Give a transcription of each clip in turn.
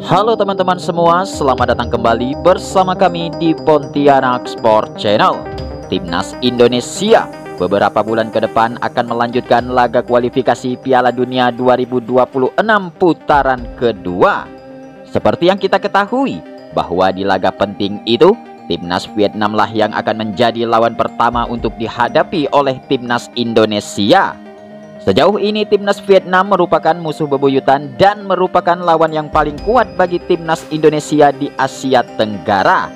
Halo teman-teman semua, selamat datang kembali bersama kami di Pontianak Sport Channel. Timnas Indonesia beberapa bulan ke depan akan melanjutkan laga kualifikasi Piala Dunia 2026 putaran kedua. Seperti yang kita ketahui, bahwa di laga penting itu, Timnas Vietnam lah yang akan menjadi lawan pertama untuk dihadapi oleh Timnas Indonesia. Sejauh ini Timnas Vietnam merupakan musuh bebuyutan dan merupakan lawan yang paling kuat bagi Timnas Indonesia di Asia Tenggara.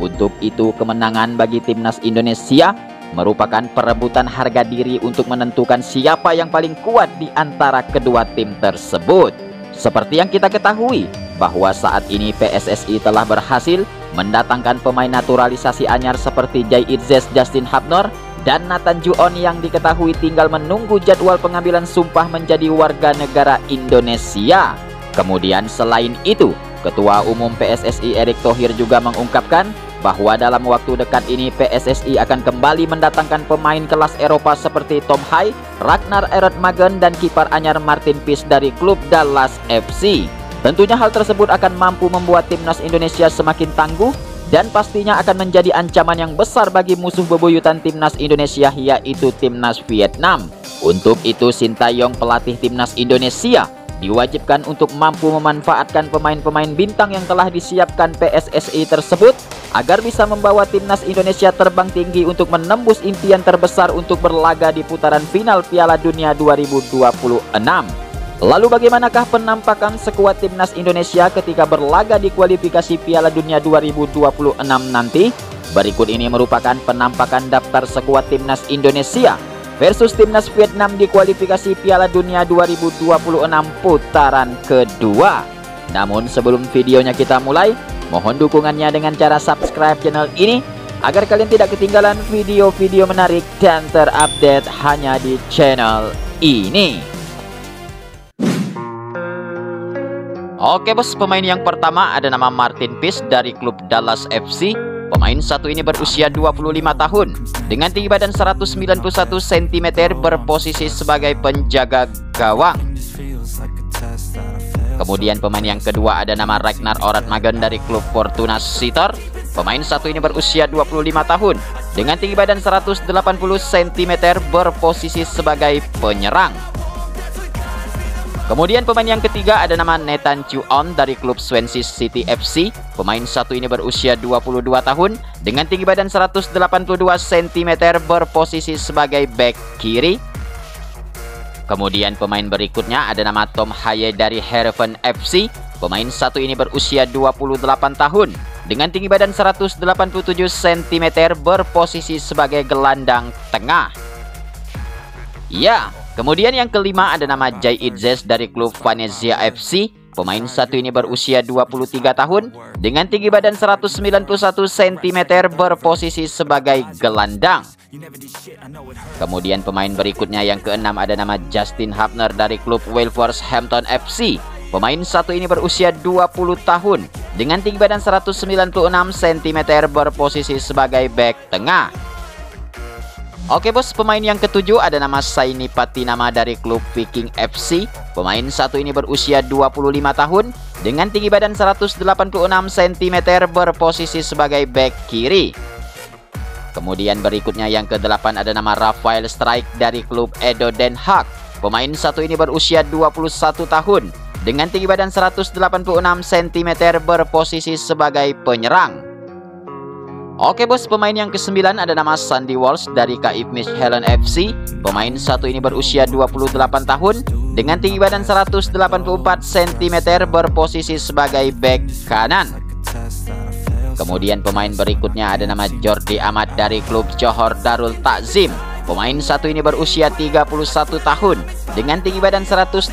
Untuk itu kemenangan bagi Timnas Indonesia merupakan perebutan harga diri untuk menentukan siapa yang paling kuat di antara kedua tim tersebut. Seperti yang kita ketahui, bahwa saat ini PSSI telah berhasil mendatangkan pemain naturalisasi anyar seperti Jai Itzes Justin Hapner dan Nathan Juon yang diketahui tinggal menunggu jadwal pengambilan sumpah menjadi warga negara Indonesia. Kemudian selain itu, Ketua Umum PSSI Erick Thohir juga mengungkapkan bahwa dalam waktu dekat ini PSSI akan kembali mendatangkan pemain kelas Eropa seperti Tom Hai, Ragnar Erodmagen dan kiper anyar Martin Pis dari klub Dallas FC. Tentunya hal tersebut akan mampu membuat Timnas Indonesia semakin tangguh dan pastinya akan menjadi ancaman yang besar bagi musuh bebuyutan Timnas Indonesia, yaitu Timnas Vietnam. Untuk itu Sintayong, pelatih Timnas Indonesia, diwajibkan untuk mampu memanfaatkan pemain-pemain bintang yang telah disiapkan PSSI tersebut agar bisa membawa Timnas Indonesia terbang tinggi untuk menembus impian terbesar untuk berlaga di putaran final Piala Dunia 2026. Lalu bagaimanakah penampakan skuad Timnas Indonesia ketika berlaga di kualifikasi Piala Dunia 2026 nanti? Berikut ini merupakan penampakan daftar skuad Timnas Indonesia versus Timnas Vietnam di kualifikasi Piala Dunia 2026 putaran kedua. Namun sebelum videonya kita mulai, mohon dukungannya dengan cara subscribe channel ini agar kalian tidak ketinggalan video-video menarik dan terupdate hanya di channel ini. Oke bos, pemain yang pertama ada nama Martin Pis dari klub Dallas FC. Pemain satu ini berusia 25 tahun dengan tinggi badan 191 cm, berposisi sebagai penjaga gawang. Kemudian pemain yang kedua ada nama Ragnar Erodmagen dari klub Fortuna Sittard. Pemain satu ini berusia 25 tahun dengan tinggi badan 180 cm, berposisi sebagai penyerang. Kemudian pemain yang ketiga ada nama Nathan Juon dari klub Swansea City FC. Pemain satu ini berusia 22 tahun dengan tinggi badan 182 cm, berposisi sebagai bek kiri. Kemudian pemain berikutnya ada nama Tom Hai dari Heerenveen FC. Pemain satu ini berusia 28 tahun dengan tinggi badan 187 cm, berposisi sebagai gelandang tengah. Ya, kemudian yang kelima ada nama Jai Itzes dari klub Venezia FC. Pemain satu ini berusia 23 tahun dengan tinggi badan 191 cm, berposisi sebagai gelandang. Kemudian pemain berikutnya yang keenam ada nama Justin Hapner dari klub Wolverhampton FC. Pemain satu ini berusia 20 tahun dengan tinggi badan 196 cm, berposisi sebagai bek tengah. Oke bos, pemain yang ketujuh ada nama Saini Patinama dari klub Viking FC. Pemain satu ini berusia 25 tahun dengan tinggi badan 186 cm, berposisi sebagai bek kiri. Kemudian berikutnya yang kedelapan ada nama Rafael Strijk dari klub Edo Den Haag. Pemain satu ini berusia 21 tahun dengan tinggi badan 186 cm, berposisi sebagai penyerang. Oke bos, pemain yang kesembilan ada nama Sandy Walsh dari KIF Mechelen FC. Pemain satu ini berusia 28 tahun dengan tinggi badan 184 cm, berposisi sebagai bek kanan. Kemudian pemain berikutnya ada nama Jordi Amat dari klub Johor Darul Takzim. Pemain satu ini berusia 31 tahun dengan tinggi badan 182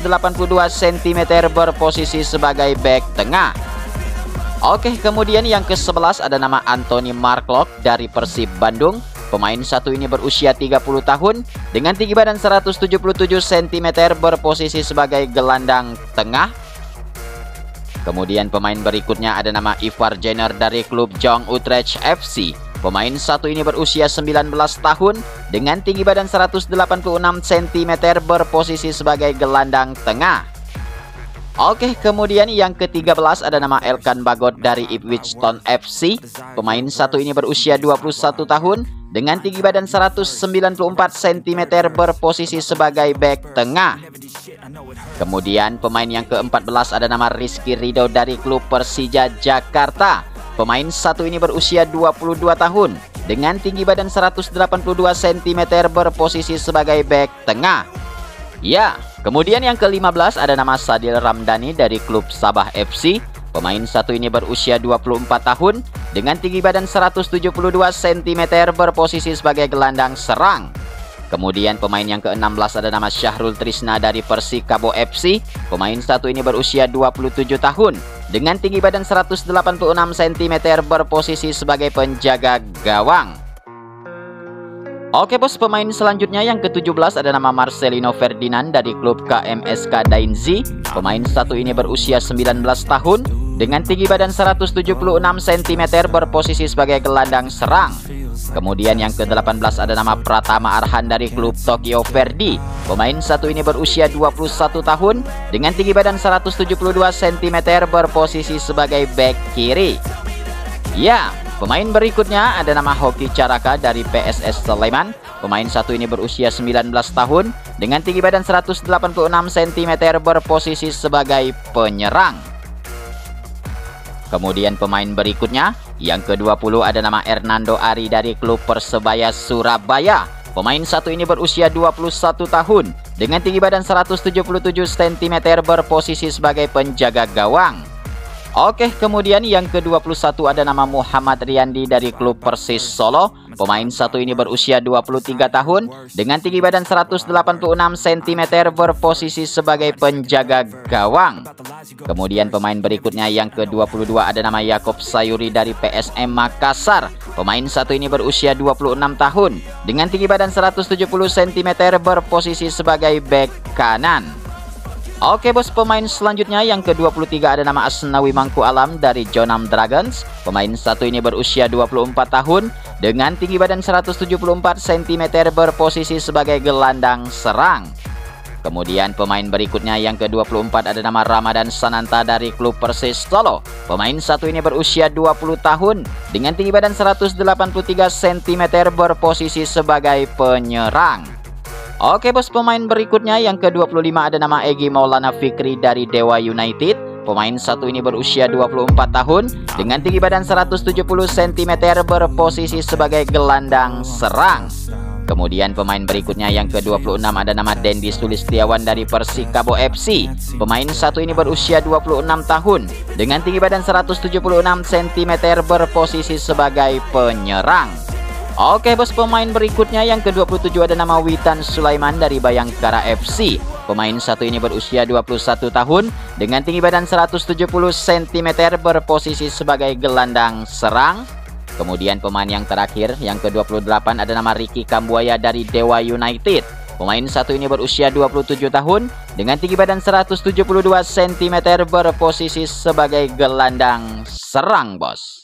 cm, berposisi sebagai bek tengah. Oke, kemudian yang ke-11 ada nama Anthony Marklock dari Persib Bandung. Pemain satu ini berusia 30 tahun dengan tinggi badan 177 cm, berposisi sebagai gelandang tengah. Kemudian pemain berikutnya ada nama Ivar Jenner dari klub Jong Utrecht FC. Pemain satu ini berusia 19 tahun dengan tinggi badan 186 cm, berposisi sebagai gelandang tengah. Oke, kemudian yang ke-13 ada nama Elkan Bagot dari Ipswich Town FC. Pemain satu ini berusia 21 tahun dengan tinggi badan 194 cm berposisi sebagai bek tengah. Kemudian pemain yang ke-14 ada nama Rizky Ridho dari klub Persija Jakarta. Pemain satu ini berusia 22 tahun dengan tinggi badan 182 cm berposisi sebagai bek tengah. Ya, kemudian yang ke-15 ada nama Sadil Ramdhani dari klub Sabah FC. Pemain satu ini berusia 24 tahun dengan tinggi badan 172 cm berposisi sebagai gelandang serang. Kemudian pemain yang ke-16 ada nama Syahrul Trisna dari Persikabo FC. Pemain satu ini berusia 27 tahun dengan tinggi badan 186 cm berposisi sebagai penjaga gawang. Oke bos, pemain selanjutnya yang ke-17 ada nama Marcelino Ferdinand dari klub KMSK Dainzi. Pemain satu ini berusia 19 tahun dengan tinggi badan 176 cm berposisi sebagai gelandang serang. Kemudian yang ke-18 ada nama Pratama Arhan dari klub Tokyo Verdy. Pemain satu ini berusia 21 tahun dengan tinggi badan 172 cm berposisi sebagai bek kiri. Ya, pemain berikutnya ada nama Hoki Caraka dari PSS Sleman. Pemain satu ini berusia 19 tahun dengan tinggi badan 186 cm berposisi sebagai penyerang. Kemudian pemain berikutnya yang ke-20 ada nama Hernando Ari dari klub Persebaya Surabaya. Pemain satu ini berusia 21 tahun dengan tinggi badan 177 cm berposisi sebagai penjaga gawang. Oke, kemudian yang ke-21 ada nama Muhammad Riyandi dari klub Persis Solo. Pemain satu ini berusia 23 tahun dengan tinggi badan 186 cm berposisi sebagai penjaga gawang. Kemudian pemain berikutnya yang ke-22 ada nama Yakob Sayuri dari PSM Makassar. Pemain satu ini berusia 26 tahun dengan tinggi badan 170 cm berposisi sebagai bek kanan. Oke bos, pemain selanjutnya yang ke-23 ada nama Asnawi Mangku Alam dari Jonam Dragons. Pemain satu ini berusia 24 tahun dengan tinggi badan 174 cm berposisi sebagai gelandang serang. Kemudian pemain berikutnya yang ke-24 ada nama Ramadan Sananta dari klub Persis Solo. Pemain satu ini berusia 20 tahun dengan tinggi badan 183 cm berposisi sebagai penyerang. Oke bos, pemain berikutnya yang ke-25 ada nama Egy Maulana Fikri dari Dewa United. Pemain satu ini berusia 24 tahun dengan tinggi badan 170 cm berposisi sebagai gelandang serang. Kemudian pemain berikutnya yang ke-26 ada nama Dendi Sulistiawan dari Persikabo FC. Pemain satu ini berusia 26 tahun dengan tinggi badan 176 cm berposisi sebagai penyerang. Oke bos, pemain berikutnya yang ke-27 ada nama Witan Sulaiman dari Bayangkara FC. Pemain satu ini berusia 21 tahun dengan tinggi badan 170 cm berposisi sebagai gelandang serang. Kemudian pemain yang terakhir yang ke-28 ada nama Ricky Kambuaya dari Dewa United. Pemain satu ini berusia 27 tahun dengan tinggi badan 172 cm berposisi sebagai gelandang serang bos.